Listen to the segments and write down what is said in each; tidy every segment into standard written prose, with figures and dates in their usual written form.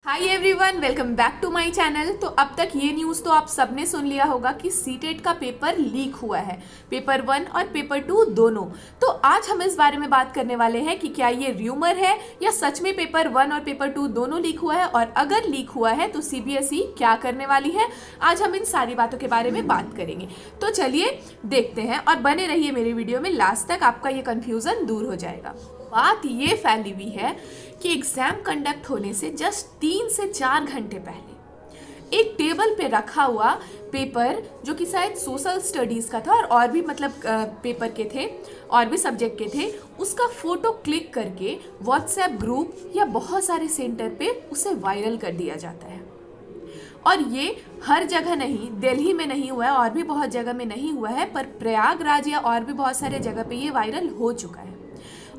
Hi everyone, welcome back to my channel. तो अब तक ये न्यूज़ तो आप सबने सुन लिया होगा कि सीटेट का पेपर लीक हुआ है, पेपर 1 और पेपर 2 दोनों। तो आज हम इस बारे में बात करने वाले हैं कि क्या ये र्यूमर है या सच में पेपर 1 और पेपर 2 दोनों लीक हुआ है, और अगर लीक हुआ है तो सीबीएसई क्या करने वाली है। आज हम इन सारी बातों के बारे में बात करेंगे। तो चलिए देखते हैं और बने रहिए मेरे वीडियो में लास्ट तक, आपका ये कन्फ्यूज़न दूर हो जाएगा। बात ये फैली हुई है कि एग्जाम कंडक्ट होने से जस्ट 3 से 4 घंटे पहले एक टेबल पे रखा हुआ पेपर, जो कि शायद सोशल स्टडीज़ का था और भी पेपर के थे और भी सब्जेक्ट के थे, उसका फोटो क्लिक करके व्हाट्सएप ग्रुप या बहुत सारे सेंटर पे उसे वायरल कर दिया जाता है। और ये हर जगह नहीं, दिल्ली में नहीं हुआ है और भी बहुत जगह में नहीं हुआ है, पर प्रयागराज या और भी बहुत सारे जगह पे ये वायरल हो चुका है।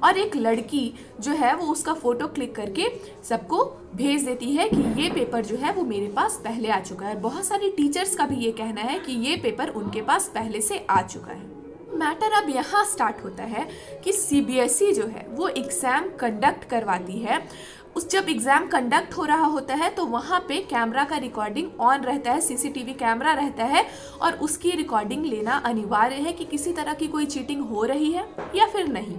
और एक लड़की जो है वो उसका फोटो क्लिक करके सबको भेज देती है कि ये पेपर जो है वो मेरे पास पहले आ चुका है। बहुत सारे टीचर्स का भी ये कहना है कि ये पेपर उनके पास पहले से आ चुका है। मैटर अब यहाँ स्टार्ट होता है कि सीबीएसई जो है वो एग्ज़ाम कंडक्ट करवाती है। जब एग्ज़ाम कंडक्ट हो रहा होता है तो वहाँ पे कैमरा का रिकॉर्डिंग ऑन रहता है, सीसीटीवी कैमरा रहता है, और उसकी रिकॉर्डिंग लेना अनिवार्य है कि किसी तरह की कोई चीटिंग हो रही है या फिर नहीं।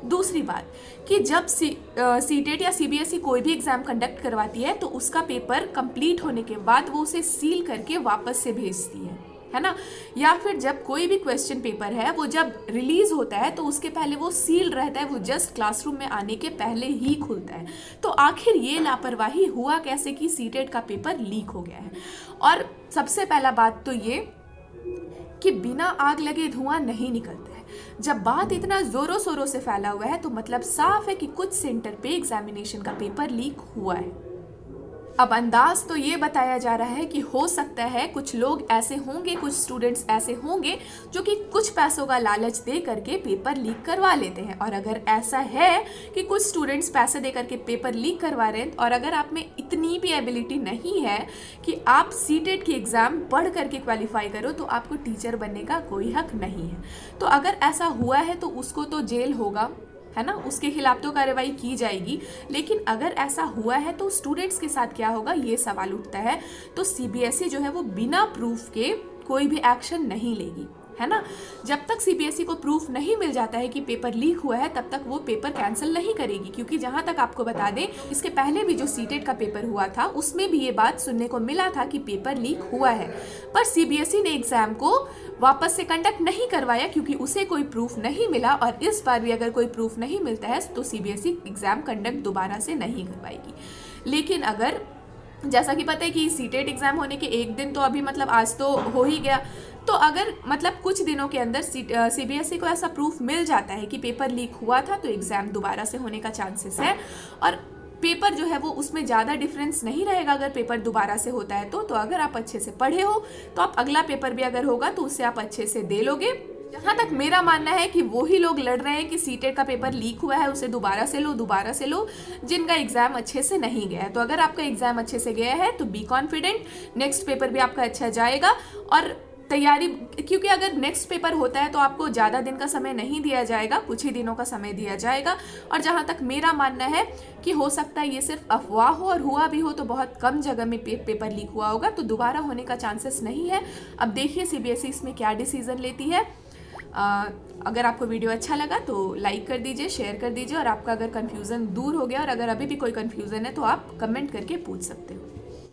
दूसरी बात कि जब सीटेट या सीबीएसई कोई भी एग्ज़ाम कंडक्ट करवाती है तो उसका पेपर कंप्लीट होने के बाद वो उसे सील करके वापस से भेजती है ना। या फिर जब कोई भी क्वेश्चन पेपर है वो जब रिलीज होता है तो उसके पहले वो सील रहता है, वो जस्ट क्लासरूम में आने के पहले ही खुलता है। तो आखिर ये लापरवाही हुआ कैसे कि सीटेट का पेपर लीक हो गया है। और सबसे पहला बात तो ये कि बिना आग लगे धुआं नहीं निकलता है। जब बात इतना जोरों शोरों से फैला हुआ है तो मतलब साफ है कि कुछ सेंटर पे एग्जामिनेशन का पेपर लीक हुआ है। अब अंदाज तो ये बताया जा रहा है कि हो सकता है कुछ लोग ऐसे होंगे, कुछ स्टूडेंट्स ऐसे होंगे जो कि कुछ पैसों का लालच दे करके पेपर लीक करवा लेते हैं। और अगर ऐसा है कि कुछ स्टूडेंट्स पैसे दे करके पेपर लीक करवा रहे हैं, और अगर आप में इतनी भी एबिलिटी नहीं है कि आप सीटेट की एग्ज़ाम पढ़ करके क्वालिफाई करो, तो आपको टीचर बनने का कोई हक नहीं है। तो अगर ऐसा हुआ है तो उसको तो जेल होगा, है ना, उसके खिलाफ तो कार्रवाई की जाएगी। लेकिन अगर ऐसा हुआ है तो स्टूडेंट्स के साथ क्या होगा, ये सवाल उठता है। तो सीबीएसई जो है वो बिना प्रूफ के कोई भी एक्शन नहीं लेगी, है ना। जब तक सीबीएसई को प्रूफ नहीं मिल जाता है कि पेपर लीक हुआ है तब तक वो पेपर कैंसिल नहीं करेगी। क्योंकि जहां तक आपको बता दें, इसके पहले भी जो सीटेट का पेपर हुआ था उसमें भी ये बात सुनने को मिला था कि पेपर लीक हुआ है, पर सीबीएसई ने एग्जाम को वापस से कंडक्ट नहीं करवाया क्योंकि उसे कोई प्रूफ नहीं मिला। और इस बार भी अगर कोई प्रूफ नहीं मिलता है तो सीबीएसई एग्जाम कंडक्ट दोबारा से नहीं करवाएगी। लेकिन अगर जैसा कि पता है कि सीटेट एग्जाम होने के एक दिन तो अभी मतलब आज तो हो ही गया, तो अगर मतलब कुछ दिनों के अंदर सीबीएसई को ऐसा प्रूफ मिल जाता है कि पेपर लीक हुआ था तो एग्जाम दोबारा से होने का चांसेस है। और पेपर जो है वो उसमें ज़्यादा डिफरेंस नहीं रहेगा अगर पेपर दोबारा से होता है तो अगर आप अच्छे से पढ़े हो तो आप अगला पेपर भी अगर होगा तो उससे आप अच्छे से दे लोगे। जहाँ तक मेरा मानना है कि वही लोग लड़ रहे हैं कि सीटेट का पेपर लीक हुआ है उसे दोबारा से लो जिनका एग्जाम अच्छे से नहीं गया है। तो अगर आपका एग्जाम अच्छे से गया है तो बी कॉन्फिडेंट, नेक्स्ट पेपर भी आपका अच्छा जाएगा। और तैयारी, क्योंकि अगर नेक्स्ट पेपर होता है तो आपको ज़्यादा दिन का समय नहीं दिया जाएगा, कुछ ही दिनों का समय दिया जाएगा। और जहाँ तक मेरा मानना है कि हो सकता है ये सिर्फ अफवाह हो, और हुआ भी हो तो बहुत कम जगह में पेपर लीक हुआ होगा, तो दोबारा होने का चांसेस नहीं है। अब देखिए सीबीएसई इसमें क्या डिसीजन लेती है। अगर आपको वीडियो अच्छा लगा तो लाइक कर दीजिए, शेयर कर दीजिए, और आपका अगर कन्फ्यूज़न दूर हो गया और अगर अभी भी कोई कन्फ्यूज़न है तो आप कमेंट करके पूछ सकते हो।